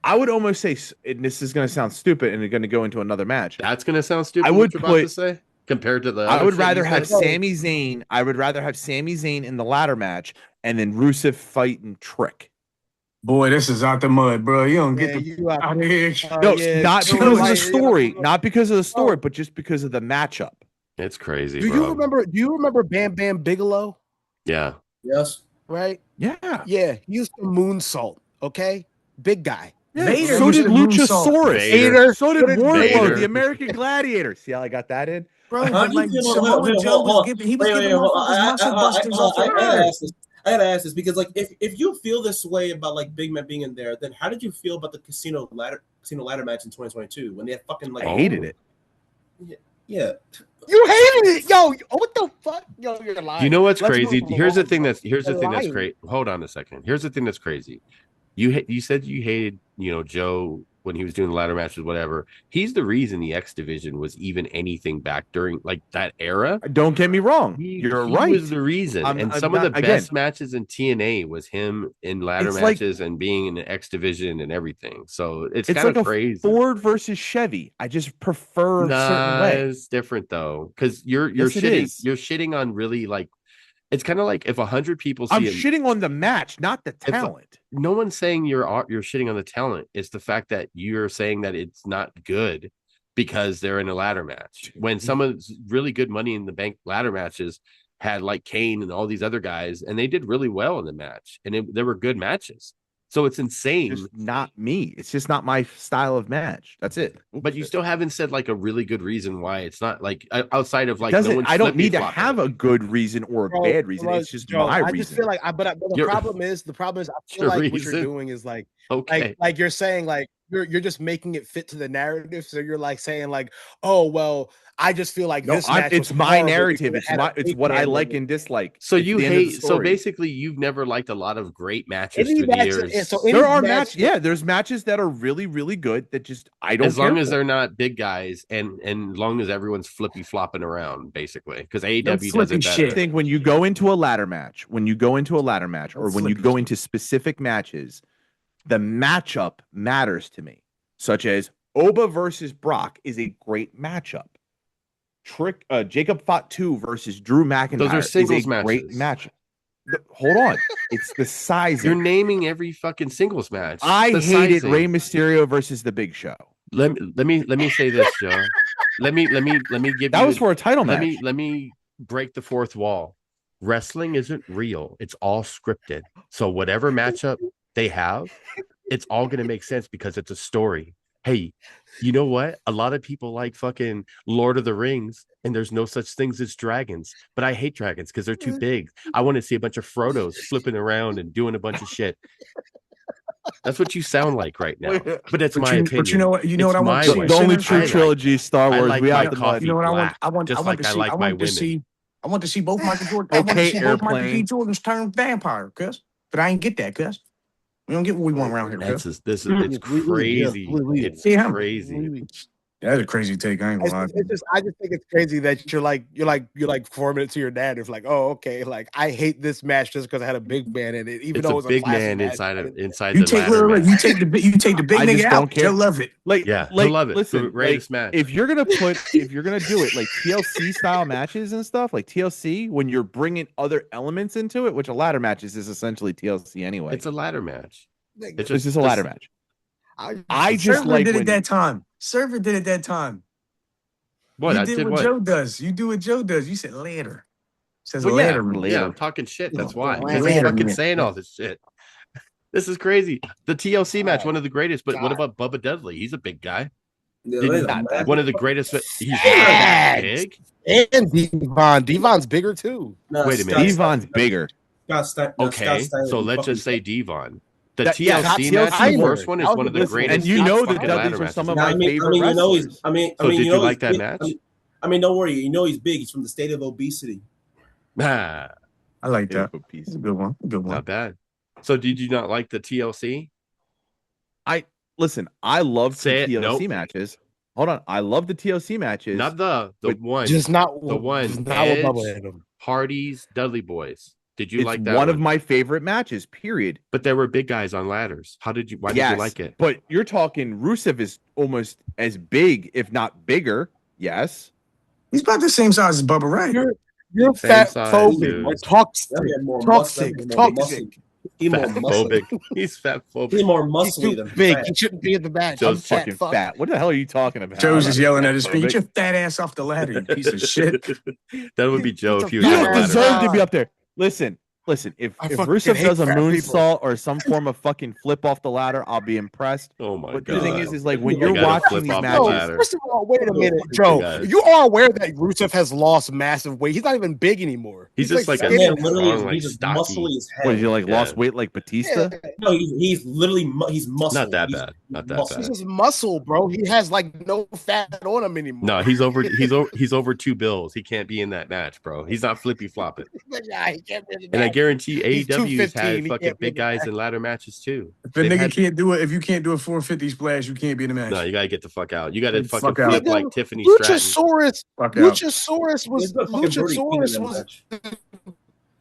I would almost say, and this is going to sound stupid, and it's going to go into another match. That's gonna sound stupid. I what would you're about to put- say compared to the. I other would shit you rather have said? Sami Zayn. I would rather have Sami Zayn in the ladder match, and then Rusev fighting Trick. Boy, this is out the mud, bro. You don't get Yeah, the you are- out of here. No, yeah, not you're because of the right. story, not because of the story, Oh. but just because of the matchup. It's crazy, Do bro. you remember Bam Bam Bigelow? Yeah. Yes. Right? Yeah. Yeah, he used to moonsault. Okay, big guy. Vader so used did to moonsault. Luchasaurus. Vader. So did Wardlow, Vader. the American Gladiator. See how I got that in? Bro, How but do you like feel about- Samoa wait, Joe hold was on. giving, he was Wait, giving hold on. motherfuckers muscle busters off the I gotta earth. ask this. I gotta ask this because, like, if you feel this way about like big men being in there, then how did you feel about the casino ladder match in 2022 when they had fucking like? I hated it. Yeah. You hated it, yo. What the fuck, yo? You're lying. You know what's Let's crazy? move Here's the on, thing bro. that's You're crazy. Hold on a second. Here's the thing that's crazy. You said you hated, Joe when he was doing the ladder matches, whatever. He's the reason the X division was even anything back during like that era. Don't get me wrong. He right. was the reason. And some of the best matches in TNA was him in ladder It's like- matches and being in the X division and everything. So it's It's kind like of a crazy. Ford versus Chevy. I just prefer a certain way. It's different though, because you're Yes, it shitting is. you're shitting on really like it's kind of like if 100 people see I'm it. shitting on the match, not the talent. No one's saying you're shitting on the talent. It's the fact that you're saying that it's not good because they're in a ladder match. When some of the really good Money in the Bank ladder matches had like Kane and all these other guys, and they did really well in the match, and they were good matches. So it's insane. Just not me. It's just not my style of match. That's it. But you still haven't said like a really good reason why it's not like outside of like doesn't. no one's I don't need to flippy-flopping. have a good reason or a Bro, bad reason. bro, It's just Joe, my I reason. just feel like, but the Your- problem is, I feel your like what reason? you're doing is like Okay. like you're saying like you're just making it fit to the narrative. So you're like saying like, oh well, I just feel like No, this match it's was my horrible narrative. because It's it had a it's big what I man like in it. and dislike. So It's you the end of the hate. So story. basically, you've never liked a lot of great matches Any through the match- years. so any there are match- matches. Yeah, there's matches that are really, really good that just I don't. as long care as for. they're not big guys, and long as everyone's flippy flopping around, basically, because AEW does flippy it I better. shit. think when you go into a ladder match, or when you flippy go shit. into specific matches, the matchup matters to me. Such as Oba versus Brock is a great matchup. Jacob Fatu versus Drew McIntyre. Those are singles is a great matches. matchup. Hold on, it's the sizing. You're naming every fucking singles match. I The hated sizing. Rey Mysterio versus the Big Show. Let me say this, Joe. Let me give That you was for a title match. let me break the fourth wall. Wrestling isn't real. It's all scripted. So whatever matchup they have, it's all going to make sense because it's a story. Hey, you know what? A lot of people like fucking Lord of the Rings, and there's no such things as dragons. But I hate dragons because they're too big. I want to see a bunch of Frodos flipping around and doing a bunch of shit. That's what you sound like right now. But it's my opinion. But you know what? You know It's what I want my to see. way. The only Sinners? true I like- trilogy, Star I Wars. like We my have the coffee. You know what I want? black, I want just to like I see. like I my want to women. see. I want to see both Michael Jordan. I want to Okay, see both Michael Airplane. B. Jordans turn vampire, cuz. But I ain't get that, cuz. We don't get what we want around here, That's cuz. it's crazy. It's Yeah. crazy. That's a crazy take. I ain't gonna lie. I just think it's crazy that you're like forming it to your dad. It's like, oh, okay, like I hate this match just because I had a big man in it, even It's though it a was big classic man match. inside You the take ladder match. you take the big I nigga just out. don't care. You'll love it. Like, Yeah, like, he'll love it. Listen, The greatest match. if you're gonna do it like TLC style matches and stuff, like TLC, when you're bringing other elements into it, which a ladder matches is essentially TLC anyway. It's a ladder match. Like, It's It's just a ladder match. I just Server like did when it that time. Server did it that time. What? You I did did what what? Joe does. You do what Joe does. You said later. Says Well, later. yeah, I'm talking shit. That's why. Because Later, I'm fucking man. saying all this shit. This is crazy. The TLC match, Oh, one of the greatest. But what God. about Bubba Dudley? He's a big guy. Yeah, Did there's you- a match. One of the greatest. He's Yeah. that big. And Devon. Devon's bigger too. No, Wait a Scott- minute. Devon's bigger. Scott Okay, Steiner so would be let's fucking just say Devon. The That- yeah, TLC TLC match, the worked. first one, is That was one a of the good one. greatest. And you know the fucking Dudleys ladder are some matches. of Yeah, my favorite you know he's. wrestlers. So did you he's like that big. match? Don't worry. You know he's big. He's from the state of obesity. Nah, I like that. Piece. That's a good one. Good one. not bad. So did you not like the TLC? Listen, I love Say the it. TLC Nope. matches. Hold on, I love the TLC matches. Not the but one, Just not the one. just not with Edge, Bubba in him. Hardy's, Dudley Boys. Did you it's like that one of my favorite matches. Period. But there were big guys on ladders. Why did you like it? But you're talking Rusev is almost as big, if not bigger. Yes. He's about the same size as Bubba Ray. You're Same fat size, phobic. dude. Or toxic. He had more Toxic. muscle. More Toxic. muscle. He's more Fat muscle. phobic. He's fat phobic. He's more He's muscly too than big. fat. He shouldn't be in the match. Joe's I'm Fucking fuck. fat. What the hell are you talking about? Joe's just yelling at his Fat feet. Get phobic. your fat ass off the ladder, you piece of shit. That would be Joe He's if a he was You on don't the ladder. deserve to be up there. Listen. If I fucking Rusev hate does a fat people. moonsault or some form of fucking flip off the ladder, I'll be impressed. Oh my But god. the thing is like when You you're gotta watching flip these off the matches, ladder. First of all, wait a minute, You Joe. guys. You are aware that Rusev has lost massive weight. He's not even big anymore. He's just like That a man strong, literally like he's just stocky. muscly as hell. what is he like Yeah. lost weight like Batista? No, he's literally he's muscle. Not that He's bad. Not that muscle. He's bad. just muscle, bro. He has like no fat on him anymore. No, he's over. He's over 2 bills. He can't be in that match, bro. He's not flippy flopping. Yeah, he can't be in the And I match. guarantee He's AEW's 215. had He fucking can't be in big the guys match. in ladder matches too. If a They've nigga had- can't do it, if you can't do a 450 splash, you can't be in the match. No, you gotta get the fuck out. You gotta Get the fucking fuck out. flip like Tiffany Stratton. Luchasaurus. Fuck out. Luchasaurus was There's no fucking Brody King in Luchasaurus that was match.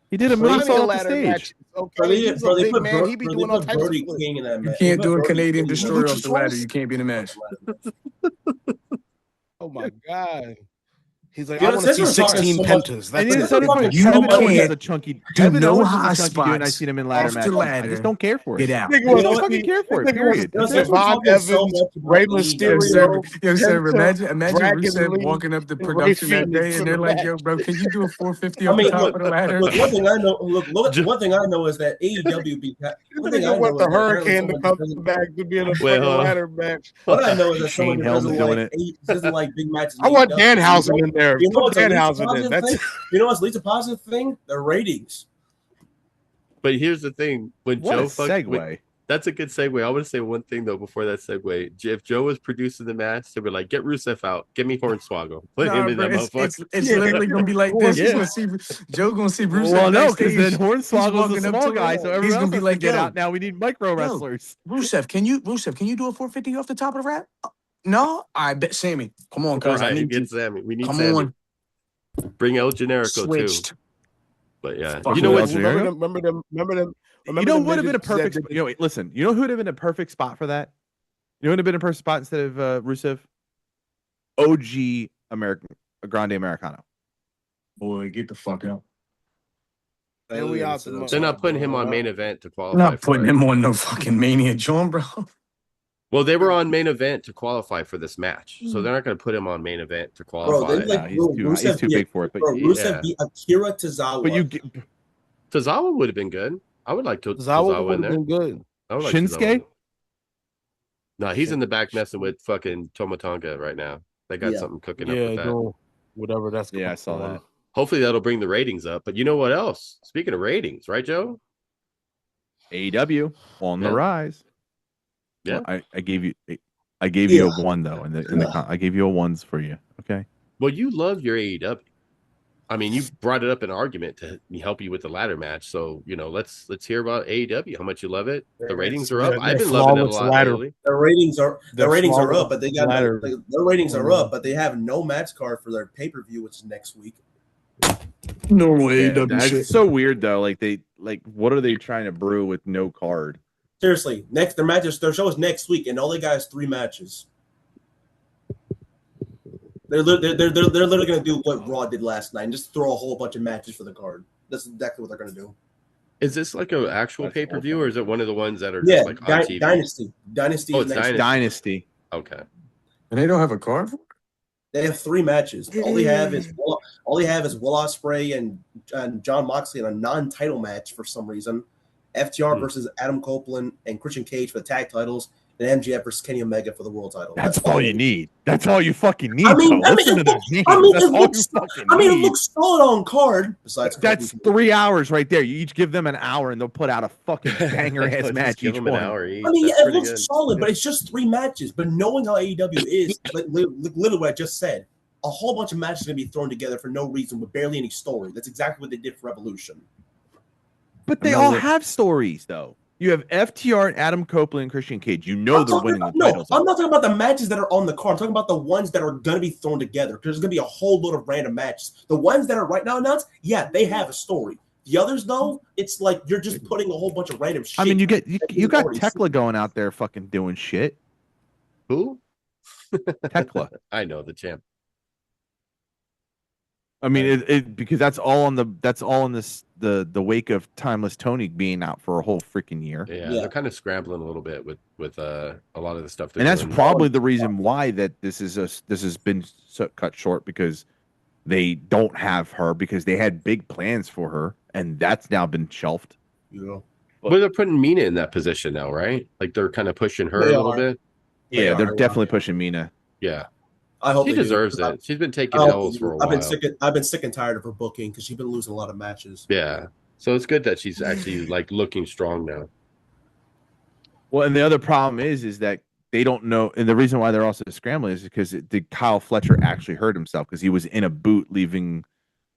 He did a plenty of moonsault off the ladder stage. matches. Okay, Bro, they, he's bro, a they big put man. Bro- He be bro, doing they all put types of Brody flips. King in that You match. can't They do put a Brody Canadian King in that destroyer match. off the ladder. You can't be in the match. Oh my god. He's like, You I know, want to since see we're talking 16 so much- pentas. And That's it's That's so the funny. fucking Kevin problem. Owens You is a chunky. do Kevin no Owens high is a chunky dude, and I spots seen him in ladder off the matches. I ladder. just don't care for it. Get out. Nigga I was don't what? fucking care for it. Nigga was- Period. You know, That's since it. we're Devon talking so Evans, much about Rey AEW, Yo, Mysterio, sir, Penta, imagine Dragon Rusev Lee, walking up the and Ray production that Phoenix day, in and they're the like, match. "Yo, bro, can you do a 450 I off the mean, top look, of the ladder?" look, one thing I know. Look, one thing I know is that AEW beat. This One thing I nigga know want is the that apparently Hurricane to someone come doesn't- back to be in a Wait, fucking hold on. ladder match. What I know is that Shane someone Helms doesn't doing doesn't like big matches. in I want AEW. Danhausen in there. You know Put what's the least Danhausen in. positive That's thing? You know what's the least positive thing? The ratings. But here's the thing: when What Joe a segue. that's a good segue. I want to say one thing though before that segue. If Joe was producing the match, they were like, "Get Rusev out, give me Hornswoggle, put Nah, him in bro, that it's motherfucker." literally gonna be like this. Yeah. He's gonna see Joe gonna see Rusev Well, no, backstage. because then He's Hornswoggle's walking the up small to guy, him. so everyone He's gonna else be has like, to get "Yo, out. Now we need micro wrestlers. Rusev, can you do a 450 off the top of the rap? No, I bet Sammy. Come on, cuz I Right, need get you. Sammy. We need Come Sammy. on, Bring El Generico switched. too. But yeah, Fuck you know with what? El Remember them. You know what would have been a perfect? Listen. You know who would have been a perfect spot for that? You know who would have been a perfect spot instead of Rusev? OG Grande Americano. Boy, get the fuck out. And we out the They're not putting him on main event to qualify. Not for putting it. him on no fucking Mania, John, bro. Well, they were on main event to qualify for this match, so they're not going to put him on main event to Bro, qualify. they like he's too big for it. But Rusev yeah. beat Akira Tozawa. but you Tozawa would have been good. I would like Tozawa Zawa in would there. have been good. I would like Tozawa. Shinsuke. No, he's in the back messing with fucking Tomotonga right now. They got Yeah. something cooking up Yeah, with that. doing whatever that's. Yeah, I going saw on. that. Hopefully that'll bring the ratings up. But you know what else? Speaking of ratings, right, Joe? AEW on the Yeah. rise. Yeah. Well, I gave you a 1 though I gave you a 1s for you. Okay. Well, you love your AEW. I mean, you brought it up in argument to help you with the ladder match. So, let's hear about AEW. How much you love it. The ratings are up. Their I've been loving it a flawless lot ladder. lately. Their ratings are flawless up, but they got ladder. their ratings are up, but they have no match card for their pay per view, which is next week. Normal Yeah, AEW that's shit. so weird though. What are they trying to brew with no card? Seriously, their show is next week, and all they got is 3 matches. They're literally going to do what Raw did last night and just throw a whole bunch of matches for the card. That's exactly what they're going to do. Is this like an actual pay-per-view, or is it one of the ones that are just like on TV? Dynasty. Dynasty. Oh, it's Dynasty. Okay. And they don't have a card? They have 3 matches. All they have is Will Ospreay and John Moxley in a non-title match for some reason. FTR versus Adam Copeland and Christian Cage for the tag titles, and MJF versus Kenny Omega for the world title. That's all you need. That's all you fucking need. It looks solid on card. Besides, that's 3 hours right there. You each give them an hour, and they'll put out a fucking banger ass match each one. An hour each. It looks solid, but it's just 3 matches. But knowing how AEW is, like literally what I just said, a whole bunch of matches are going to be thrown together for no reason with barely any story. That's exactly what they did for Revolution. But they all have stories, though. You have FTR and Adam Copeland and Christian Cage. You know they're winning the titles. I'm not talking about the matches that are on the card. I'm talking about the ones that are going to be thrown together. Because there's going to be a whole load of random matches. The ones that are right now announced, yeah, they have a story. The others, though, it's like you're just putting a whole bunch of random shit. I mean, you got Tekla going out there fucking doing shit. Who? Tekla. I know, the champ. I mean, because that's all in the wake of Timeless Tony being out for a whole freaking year. Yeah, they're kind of scrambling a little bit with a lot of the stuff. And that's probably the reason why that this has been cut short, because they don't have her, because they had big plans for her, and that's now been shelved. Yeah. But they're putting Mina in that position now, right? Like they're kind of pushing her a little bit. Yeah, they're definitely pushing Mina. Yeah. I hope she deserves it. She's been taking L's for a while. I've been sick and tired of her booking because she's been losing a lot of matches. Yeah, so it's good that she's actually like looking strong now. Well, and the other problem is that they don't know, and the reason why they're also scrambling is because did Kyle Fletcher actually hurt himself because he was in a boot leaving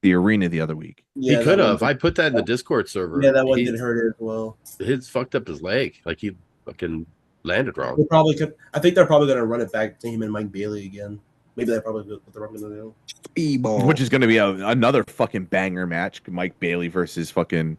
the arena the other week? Yeah, he could have. I put that in the Discord server. Yeah, that one didn't hurt it as well. His fucked up his leg, like he fucking landed wrong. They probably could. I think they're probably going to run it back to him and Mike Bailey again. Maybe that's probably what they're going to do. Speedball. Which is going to be another fucking banger match. Mike Bailey versus fucking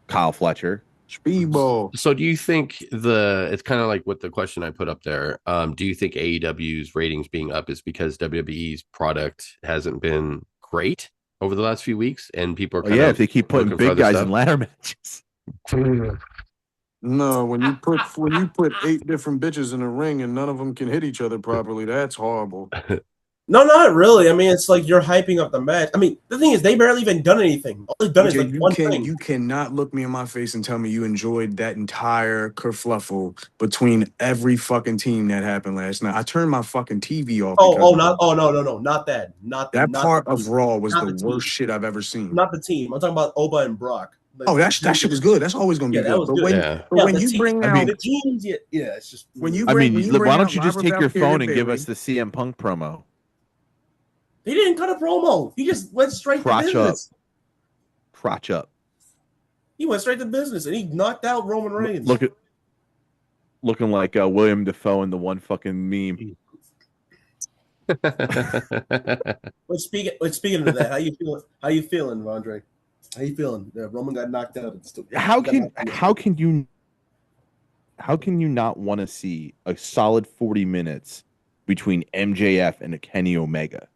Kyle Fletcher. Speedball. So do you think it's kind of like what the question I put up there. Do you think AEW's ratings being up is because WWE's product hasn't been great over the last few weeks and people are if they keep putting big guys in ladder matches. No, when you put 8 different bitches in a ring and none of them can hit each other properly, that's horrible. No, not really. I mean, it's like you're hyping up the match. I mean, the thing is, they barely even done anything. All they've done is like one thing. You cannot look me in my face and tell me you enjoyed that entire kerfluffle between every fucking team that happened last night. I turned my fucking TV off. No, not that. Not that part of Raw was the worst shit I've ever seen. Not the team. I'm talking about Oba and Brock. That shit was good. That's always going to be good. But when you bring out the teams, it's just when you. Why don't you just take your phone and give us the CM Punk promo? He didn't cut a promo. He just went straight to business. Crotch up. He went straight to business and he knocked out Roman Reigns. Looking like William Dafoe in the one fucking meme. Speaking of that, how you feeling, Andre? How you feeling? Roman got knocked out. How can you not want to see a solid 40 minutes between MJF and Kenny Omega?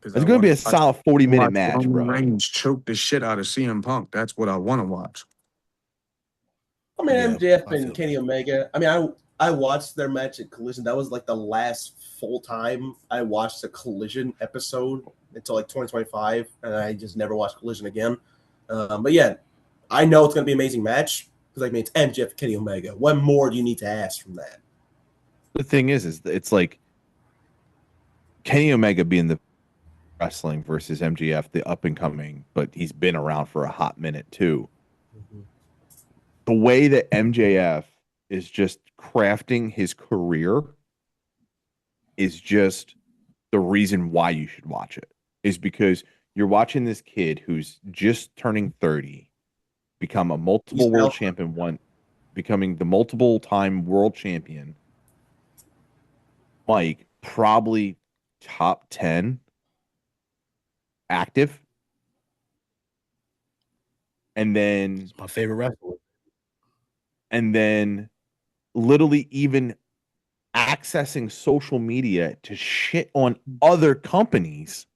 It's going to be a solid 40-minute match, bro. Reigns choke the shit out of CM Punk. That's what I want to watch. I mean, MJF and Kenny Omega. I mean, I watched their match at Collision. That was like the last full time I watched a Collision episode until like 2025, and I just never watched Collision again. But yeah, I know it's going to be an amazing match because I mean it's MJF and Kenny Omega. What more do you need to ask from that? The thing is it's like Kenny Omega being the wrestling versus MJF, the up and coming, but he's been around for a hot minute too. Mm-hmm. The way that MJF is just crafting his career is just the reason why you should watch it, is because you're watching this kid who's just turning 30, become a multiple world champion, becoming the multiple time world champion. Mike, probably top 10 active. And then it's my favorite wrestler. And then literally even accessing social media to shit on other companies,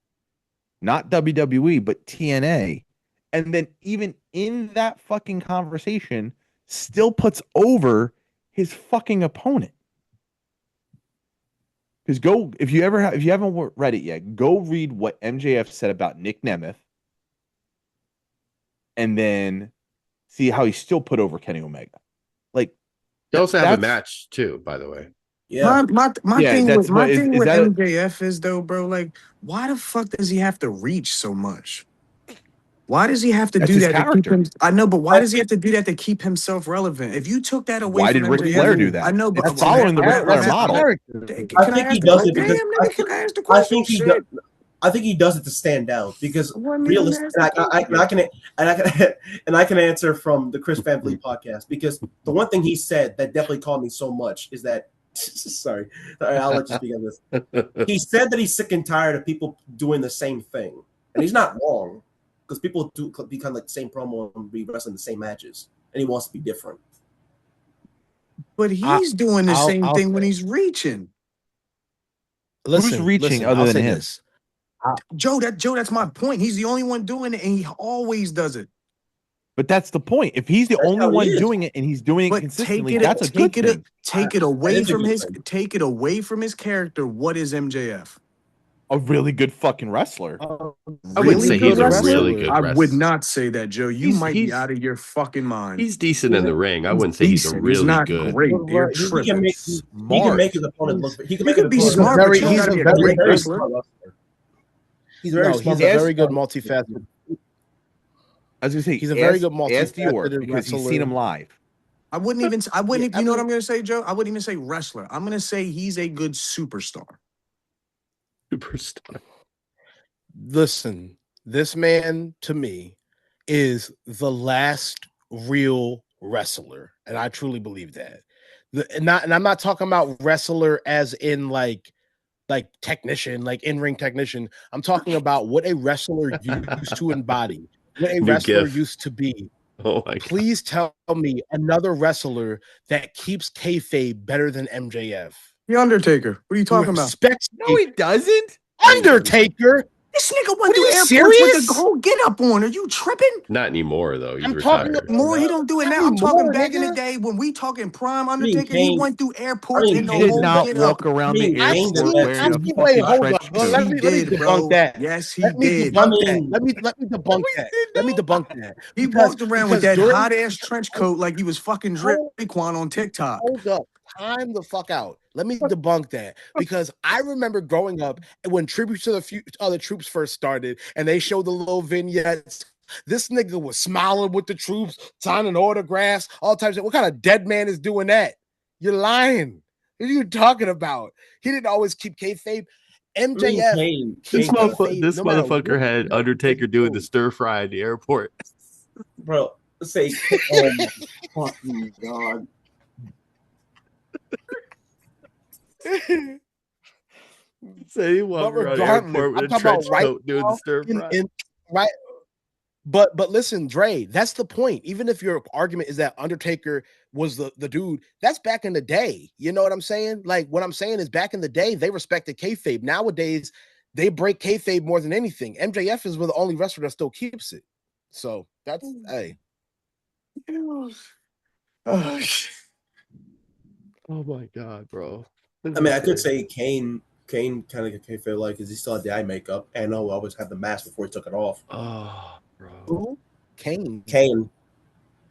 not WWE, but TNA, And then even in that fucking conversation, still puts over his fucking opponent. Because if you haven't read it yet, go read what MJF said about Nick Nemeth, and then see how he still put over Kenny Omega. Like they also have a match too, by the way. Yeah. My thing with that MJF is though, bro. Like, why the fuck does he have to reach so much? Why does he have to do that to keep him? I know, but why does he have to do that to keep himself relevant? If you took that away, why did Ric Flair do that? I know, but it's following the Ric Flair model. I think he does it because I think he does it to stand out because realistically, I can answer from the Chris Van Vliet podcast because the one thing he said that definitely caught me so much is that sorry, I'll let you speak on this. He said that he's sick and tired of people doing the same thing, and he's not wrong because people do become like the same promo and be wrestling the same matches, and he wants to be different. But he's doing the same thing when he's reaching. Who's reaching other than him? Joe, that's my point. He's the only one doing it, and he always does it. But that's the point. If he's the only one doing it and he's doing it consistently, that's a good thing. Take it away from his character. What is MJF? A really good fucking wrestler. I wouldn't say he's a really good wrestler. I would not say that, Joe. You might be out of your fucking mind. He's decent in the ring. I wouldn't say he's a really good. Great. He can make his opponent look. He can be smart, but he's a great wrestler. He's a very good multifaceted. I was gonna say he's a very good multifaceted because he's seen him live. I wouldn't even. You know what I'm gonna say, Joe? I wouldn't even say wrestler. I'm gonna say he's a good superstar. Superstar. Listen, this man to me is the last real wrestler, and I truly believe that. And I'm not talking about wrestler as in like technician, like in-ring technician. I'm talking about what a wrestler used to embody, what a wrestler used to be. Oh my God. Please tell me another wrestler that keeps kayfabe better than MJF. The Undertaker. What are you talking about? No, he doesn't. Undertaker. This nigga went through airports with the whole get up on. Are you tripping? Not anymore, though. He's retired. More, he don't do it now. I'm talking back in the day when we talking prime Undertaker. He went through airports in the whole did not walk around the airport wearing a fucking trench coat. Let me debunk that. Yes, he did. Let me debunk that. Let me debunk that. He walked around with that hot ass trench coat like he was fucking Raekwon on TikTok. Hold up. Time the fuck out. Let me debunk that because I remember growing up when tributes to the other troops first started and they showed the little vignettes. This nigga was smiling with the troops, signing autographs, all types of. What kind of dead man is doing that? You're lying. What are you talking about? He didn't always keep kayfabe. MJF. This motherfucker had Undertaker doing the stir fry in the airport. Bro, let's say, oh my fucking God. Say he walked around the airport with a trench coat doing the stir fry. Right. But listen, Dre, that's the point. Even if your argument is that Undertaker was the dude, that's back in the day. You know what I'm saying? Like what I'm saying is back in the day, they respected kayfabe. Nowadays, they break kayfabe more than anything. MJF is the only wrestler that still keeps it. So that's hey. Oh my God, bro. I mean, I could say Kane kind of get kayfabe like because he still had the eye makeup and no, always had the mask before he took it off. Oh, bro. Who? Kane.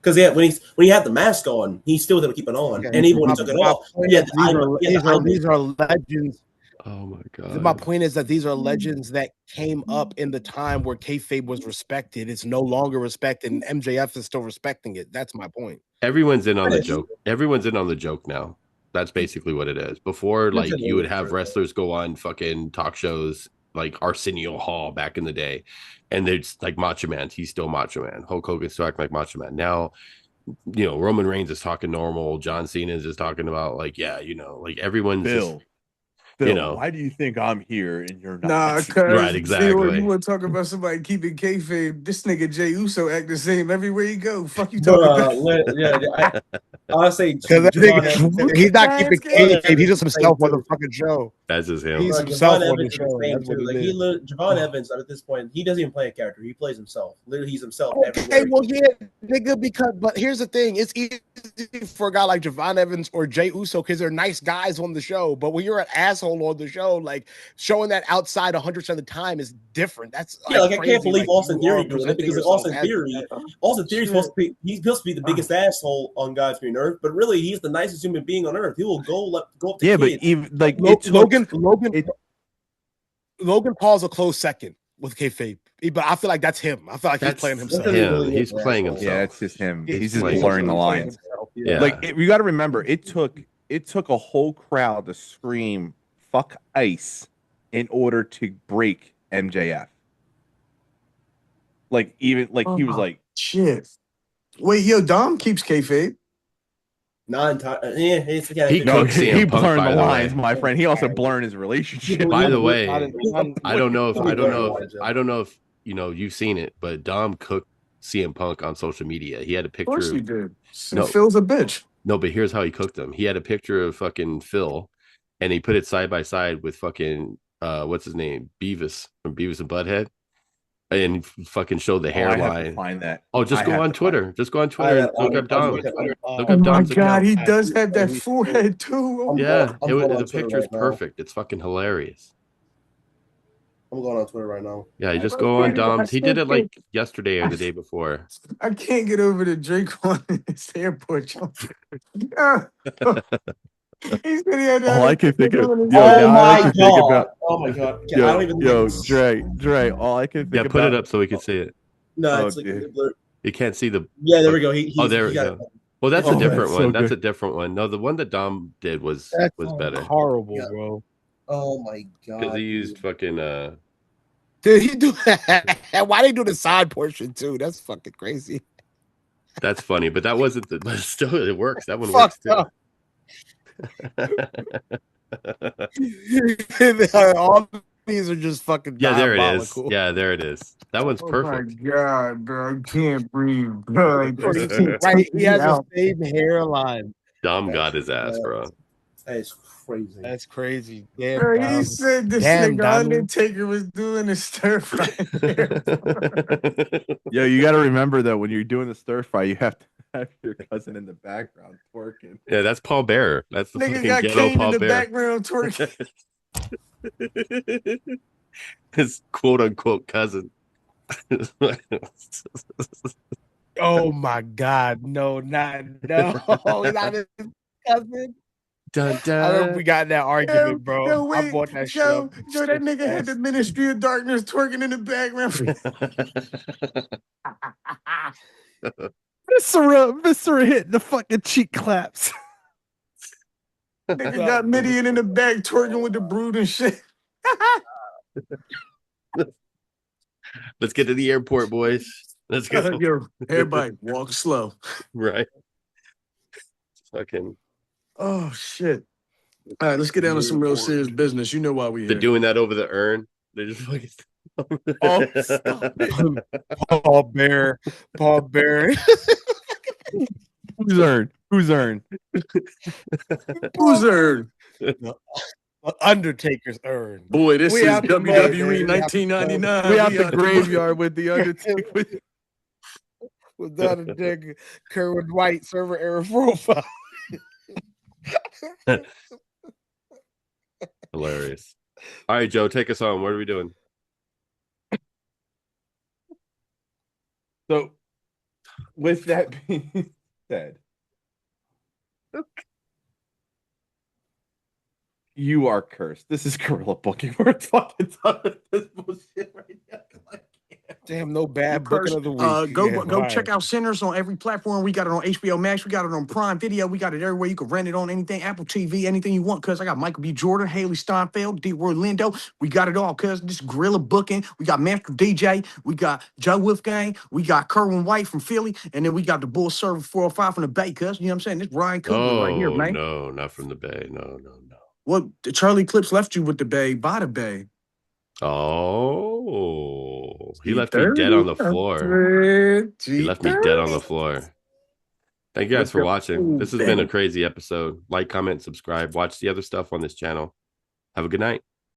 Because when he had the mask on, he still didn't keep it on, and even when he took it off, these are legends. Oh my God! My point is that these are legends that came up in the time where kayfabe was respected. It's no longer respected, and MJF is still respecting it. That's my point. Everyone's in on the joke. Everyone's in on the joke now. That's basically what it is. Before, like, you would have wrestlers go on fucking talk shows like Arsenio Hall back in the day, and it's like Macho Man. He's still Macho Man. Hulk Hogan's still acting like Macho Man. Now, you know, Roman Reigns is talking normal. John Cena is just talking about like, yeah, you know, like everyone's Bill, you know, why do you think I'm here and you're not? Nah, right, exactly. You want to talk about somebody keeping kayfabe? This nigga Jey Uso act the same everywhere you go. Fuck you talking about? Honestly, Because Javon Evans, he's not keeping Fans kayfabe. He's just himself on the too. fucking show. That's just him. He's Bro, himself Javon on the Evans is show. the same That's what too. it Like is. Javon Evans at this point, he doesn't even play a character. He plays himself. Literally, he's himself Okay, everywhere. well, yeah, nigga, but here's the thing. It's easy for a guy like Javon Evans or Jay Uso because they're nice guys on the show. But when you're an asshole on the show, like showing that outside 100% of the time is different. That's Yeah, like I crazy. can't believe Like, Austin you are Theory doing it presenting because like, yourself as Austin Theory's Shit. supposed to be the biggest asshole on God's green earth, but really he's the nicest human being on earth. He will go up to Yeah, but kids. even like Logan Paul's a close second with kayfabe, but I feel like that's him. I feel like he's playing himself. He's playing himself. Yeah, it's just him. He's just playing blurring the himself. lines. Yeah. Like you got to remember, it took a whole crowd to scream "fuck Ice" in order to break MJF. Like even like he was like, shit. Wait, yo, Dom keeps kayfabe. Not entirely. Yeah, He no, cooked CM he Punk, blurred by the the lines, way. my friend. He also blurred his relationship. By the way, I I don't know if you've seen it, but Dom cooked CM Punk on social media. He had a Of course picture. he did. No. Phil's a bitch. No, but here's how he cooked him. He had a picture of fucking Phil, and he put it side by side with fucking what's his name, Beavis from Beavis and Butthead, and fucking showed the I have to hairline. find that. Oh, just go on Twitter. Just go on Twitter. Look up Dom. Look Oh up my Dom's god, account. he does have that forehead too. Oh, Yeah, I'm going on the Twitter picture's right now. perfect. It's fucking hilarious. I'm going on Twitter right now. Yeah, you just go on Dom's. He did it like yesterday or the day before. I can't get over the Drake on this airport jump. He said he had All I can think of, Oh now all I my can think god! about, Oh my god! I yo, don't even. Dre. All I can think Yeah, about. put it up so we can see it. No, Oh, it's like dude. You can't see the. yeah. There we go. There we go. Well, that's Oh, a different that's so one. That's good. a different one. No, the one that Dom did was better Horrible, Yeah. bro. Oh my god! because he used fucking. Did he do that? Why they do the side portion too? That's fucking crazy. That's funny, but that wasn't the. But still, it works. That one Fuck works too. All these are just fucking Yeah, there it is. diabolical. Yeah, there it is. That one's perfect. Oh my god, bro, I can't breathe, bro. Right, he has the same hairline. Dom got his ass, bro. That is crazy. That's crazy. Damn, Bro, Dom. he said this Damn, nigga Dom. Undertaker was doing a stir fry. Yo, you got to remember though, when you're doing the stir fry, you have to have your cousin in the background twerking. Yeah, that's Paul Bearer. That's the Nigga fucking got ghetto Kane in Paul the Bearer. background twerking. His quote unquote cousin. Oh my god, no, not his cousin. Dun, I dun. remember we got in that argument, bro. Yo, I wait, bought that shit Joe, up. Joe, that nigga had the Ministry of Darkness twerking in the background. Viscera hitting the fucking cheek claps. Nigga got Midian in the back twerking with the brood and shit. Let's get to the airport, boys. Let's go. Yo, everybody walk slow. Right. Fucking. Oh shit. All right, let's get down to some real serious business. You know why we They're here. doing that over the urn. They just fucking. Oh, stop Paul Bear. Who's earned? Who's earned? Undertaker's urn. Boy, this We is out the mud, WWE man. 1999. We out the graveyard with the Undertaker. With the Undertaker, Kerwin White, server error profile. Hilarious. All right, Joe, take us on. What are we doing? So, with that being said, you are cursed. This is Gorilla Booking. We're fucking done with this bullshit right now. Damn, no bad booking of the week. Go check out Sinners on every platform. We got it on HBO Max. We got it on Prime Video. We got it everywhere. You can rent it on anything, Apple TV, anything you want. Cause I got Michael B. Jordan, Haley Steinfeld, D. Roy Lindo. We got it all. Cause this Gorilla Booking. We got Master DJ. We got Joe Wolfgang. We got Kerwin White from Philly, and then we got the Bull Server 405 from the Bay. Cause you know what I'm saying? This Ryan Coogler right here, man. No, not from the Bay. No. Well, Charlie Clips left you with the Bay by the Bay. Oh, he left me dead on the floor. He left me dead on the floor. Thank you guys for watching. This has been a crazy episode. Like, comment, subscribe. Watch the other stuff on this channel. Have a good night.